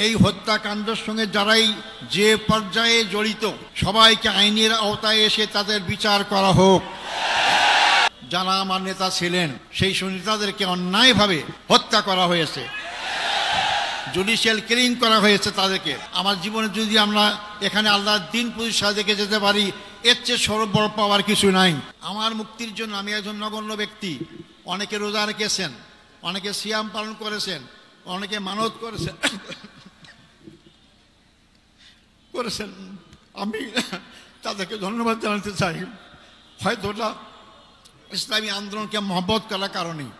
এই হত্যাকাণ্ডের সঙ্গে যারাই যে পর্যায়ে জড়িত সবাইকে আইনের আওতায় এসে তাদের বিচার করা হোক। যারা আমার নেতা ছিলেন সেই নেতাদেরকে অন্যায়ভাবে হত্যা করা হয়েছে, জুডিশিয়াল কিলিং করা হয়েছে তাদেরকে। আমার জীবনে যদি আমরা এখানে আল্লাহর দিন প্রতিষ্ঠা দেখে যেতে পারি, এর চেয়ে সর্ব বড় পাওয়ার কিছু নাই। আমার মুক্তির জন্য আমি একজন নগণ্য ব্যক্তি। অনেকে রোজা রেখেছেন, অনেকে সিয়াম পালন করেছেন, অনেকে মানত করেছেন। আমি তাদেরকে ধন্যবাদ জানাতে চাই। হয়তো ওটা ইসলামী আন্দোলনকে মহব্বত করার কারণেই,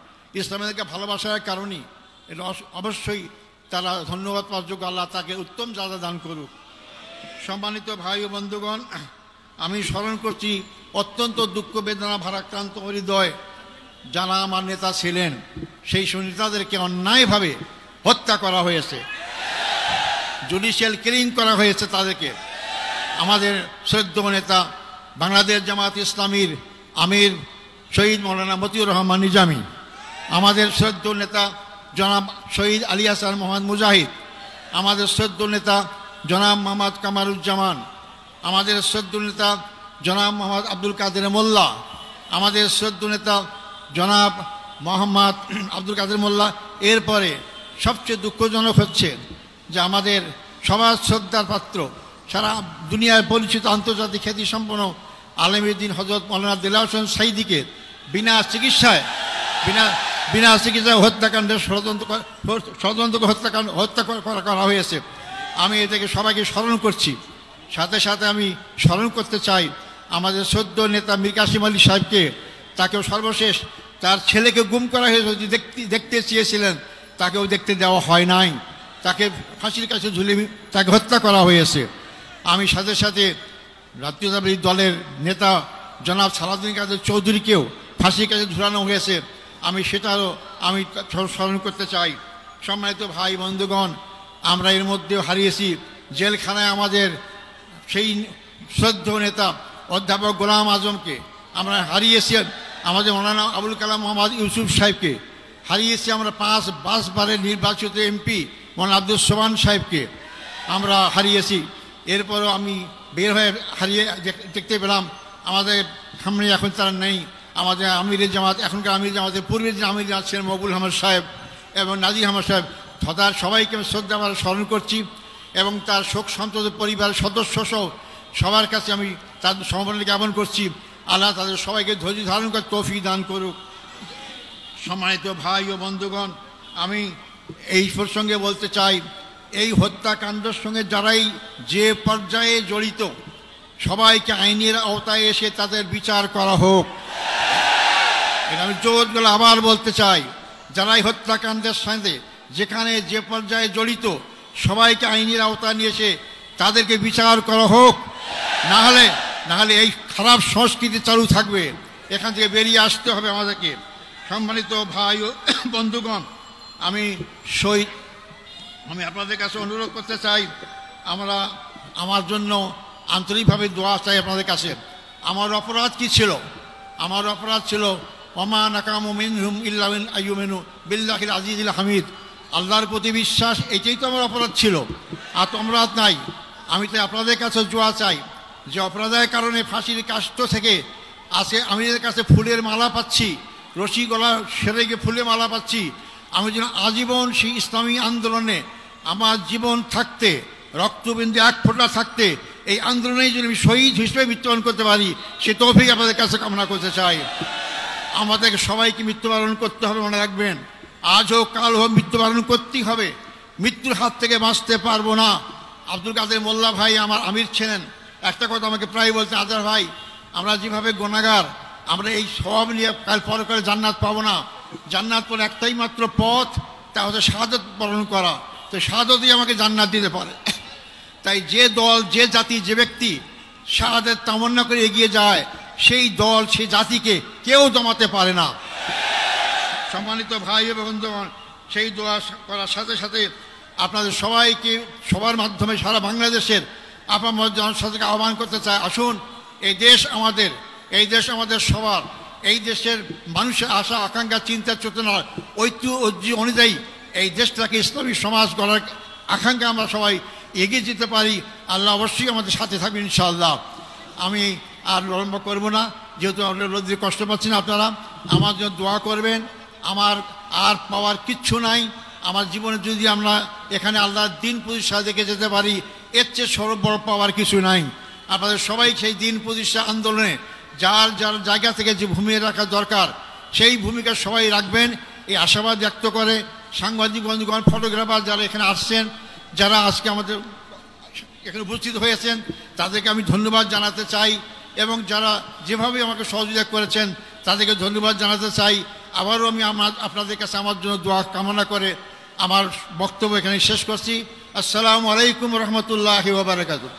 ইসলামীদেরকে ভালোবাসার কারণেই এটা অবশ্যই তারা ধন্যবাদ পাওয়ার যোগ্য। আল্লাহ তাকে উত্তম যাজা দান করুক। সম্মানিত ভাই ও বন্ধুগণ, আমি স্মরণ করছি অত্যন্ত দুঃখ বেদনা ভারাক্রান্ত হৃদয় যারা আমার নেতা ছিলেন সেই নেতাদেরকে অন্যায়ভাবে হত্যা করা হয়েছে, জুডিশিয়াল কিলিং করা হয়েছে তাদেরকে। আমাদের শ্রদ্ধেয় নেতা বাংলাদেশ জামাত ইসলামীর আমির শহীদ মৌলানা মতিউর রহমান নিজামী, আমাদের শ্রদ্ধেয় নেতা জনাব শহীদ আলী হাসান মোহাম্মদ মুজাহিদ, আমাদের শ্রদ্ধেয় নেতা জনাব মোহাম্মদ কামারুজ্জামান, আমাদের শ্রদ্ধেয় নেতা জনাব মোহাম্মদ আব্দুল কাদের মোল্লা, আমাদের শ্রদ্ধেয় নেতা জনাব মোহাম্মদ আব্দুল কাদের মোল্লা। এরপরে সবচেয়ে দুঃখজনক হচ্ছে যে আমাদের সবার শ্রদ্ধার পাত্র, সারা দুনিয়ার পরিচিত আন্তর্জাতিক খ্যাতিসম্পন্ন আলেমউদ্দিন হযরত মৌলানা দেলাওয়ার হোসেন সাঈদীকে বিনা চিকিৎসায় হত্যাকাণ্ডের ষড়যন্ত্র হত্যা করা হয়েছে। আমি এটাকে সবাইকে স্মরণ করছি। সাথে সাথে আমি স্মরণ করতে চাই আমাদের শ্রদ্ধেয় নেতা মীর কাসেম আলী সাহেবকে। তাকেও সর্বশেষ তার ছেলেকে গুম করা হয়েছে, দেখতে চেয়েছিলেন, তাকেও দেখতে দেওয়া হয় নাই, তাকে ফাঁসির কাছে ঝুলে তাকে হত্যা করা হয়েছে। আমি সাথে সাথে জাতীয়তাবাদী দলের নেতা জনাব সালাউদ্দিন কাদের চৌধুরীকেও ফাঁসির কাছে ঝুলানো হয়েছে, আমি সেটারও আমি স্মরণ করতে চাই। সম্মানিত ভাই বন্ধুগণ, আমরা এর মধ্যেও হারিয়েছি জেলখানায় আমাদের সেই শ্রদ্ধেয় নেতা অধ্যাপক গোলাম আজমকে, আমরা হারিয়েছি আমাদের মৌলানা আবুল কালাম মোহাম্মদ ইউসুফ সাহেবকে, হারিয়েছি আমরা 5 বারের নির্বাচিত এমপি মৌলানা আব্দুল সোবহান সাহেবকে আমরা হারিয়েছি। এরপরও আমি বের হয়ে দেখতে পেলাম আমাদের সামনে এখন তারা নেই। আমাদের আমিরের জামাত, এখনকার আমির জামাতের পূর্বের যে আমির জামাত ছিলেন মকবুল আহমদ সাহেব এবং নাজির আহমদ সাহেব, তার সবাইকে আমি শ্রদ্ধা ভরে স্মরণ করছি এবং তার শোক সন্তপ্ত পরিবারের সদস্য সহ সবার কাছে আমি তাদের সমবেদনা জ্ঞাপন করছি। আল্লাহ তাদের সবাইকে ধৈর্য ধারণ করে তৌফিক দান করুক। সম্মানিত ভাই ও বন্ধুগণ, আমি এই প্রসঙ্গে বলতে চাই, এই হত্যাকাণ্ডের সঙ্গে যারাই যে পর্যায়ে জড়িত সবাইকে আইনের আওতায় এসে তাদের বিচার করা হোক। এটা আমি জোর গলা আবার বলতে চাই, যারাই হত্যাকাণ্ডের সাথে যেখানে যে পর্যায়ে জড়িত সবাইকে আইনের আওতায় নিয়ে এসে তাদেরকে বিচার করা হোক। না হলে এই খারাপ সংস্কৃতি চালু থাকবে, এখান থেকে বেরিয়ে আসতে হবে আমাদেরকে। সম্মানিত ভাই ও বন্ধুগণ, আমি আপনাদের কাছে অনুরোধ করতে চাই, আমার জন্য আন্তরিকভাবে দোয়া চাই আপনাদের কাছে। আমার অপরাধ কি ছিল? আমার অপরাধ ছিল ওমা নাকামু মিনহুম ইল্লা আন আইয়ুমিনু বিল্লাহিল আজিজিল হামিদ, আল্লাহর প্রতি বিশ্বাস, এটাই তো আমার অপরাধ ছিল, আর তো অপরাধ নাই। আমি তো আপনাদের কাছে দোয়া চাই যে অপরাধের কারণে ফাঁসির কাষ্ট থেকে আছে আমিদের কাছে ফুলের মালা পাচ্ছি, রশি গলা সেরে গিয়ে ফুলের মালা পাচ্ছি, আমি যেন আজীবন সেই ইসলামী আন্দোলনে আমার জীবন থাকতে, রক্তবিন্দু এক ফোঁটা থাকতে এই আন্দোলনেই যদি আমি শহীদ হিসেবে মৃত্যুবরণ করতে পারি, সে তৌফিক আপনাদের কাছে কামনা করতে চাই। আমাদেরকে সবাইকে মৃত্যুবরণ করতে হবে, মনে রাখবেন, আজ হোক কাল হোক মৃত্যুবরণ করতেই হবে, মৃত্যুর হাত থেকে বাঁচতে পারবো না। আব্দুল কাদের মোল্লা ভাই আমার আমির ছিলেন, একটা কথা আমাকে প্রায় বলতেন, আজার ভাই আমরা যেভাবে গুনাহগার, আমরা এই সব নিয়ে কাল পরকালে জান্নাত পাবো না, জান্নাত পরে একটাই মাত্র পথ, তা হচ্ছে শাহাদাত বরণ করা, তো শাহাদাতই আমাকে জান্নাত দিতে পারে। তাই যে দল, যে জাতি, যে ব্যক্তি শাহাদাত তামান্না করে এগিয়ে যায়, সেই দল, সেই জাতিকে কেউ দমাতে পারে না। সম্মানিত ভাই এবং বন্ধুগণ, সেই দোয়া করার সাথে সাথে আপনাদের সবাইকে সবার মাধ্যমে সারা বাংলাদেশের আপনার জনসাধারণকে আহ্বান করতে চাই, আসুন এই দেশ আমাদের সবার, এই দেশের মানুষের আশা আকাঙ্ক্ষা চিন্তা চেতনা ঐতিহ্য অনুযায়ী এই দেশটাকে ইসলামী সমাজ গড়ার আকাঙ্ক্ষা আমরা সবাই এগিয়ে যেতে পারি। আল্লাহ অবশ্যই আমাদের সাথে থাকবেন ইনশাআল্লাহ। আমি আর বিলম্ব করব না, যেহেতু আমরা রোদ্রে কষ্ট পাচ্ছি না, আপনারা আমার জন্য দোয়া করবেন। আমার আর পাওয়ার কিচ্ছু নাই। আমার জীবনে যদি আমরা এখানে আল্লাহর দিন প্রতিষ্ঠা দেখে যেতে পারি, এর চেয়ে সর্ব বড় পাওয়ার কিছু নাই। আপনাদের সবাই সেই দিন প্রতিষ্ঠা আন্দোলনে যার যার জায়গা থেকে যে ভূমিকা রাখা দরকার সেই ভূমিকা সবাই রাখবেন, এই আশাবাদ ব্যক্ত করে সাংবাদিক বন্ধুগণ, ফটোগ্রাফার যারা এখানে আসছেন, যারা আজকে আমাদের এখানে উপস্থিত হয়েছেন, তাদেরকে আমি ধন্যবাদ জানাতে চাই, এবং যারা যেভাবে আমাকে সহযোগিতা করেছেন তাদেরকে ধন্যবাদ জানাতে চাই। আবারও আমি আপনাদের কাছে আমার জন্য দোয়া কামনা করে আমার বক্তব্য এখানে শেষ করছি। আসসালামু আলাইকুম রহমতুল্লাহি ওয়া বারাকাতুহু।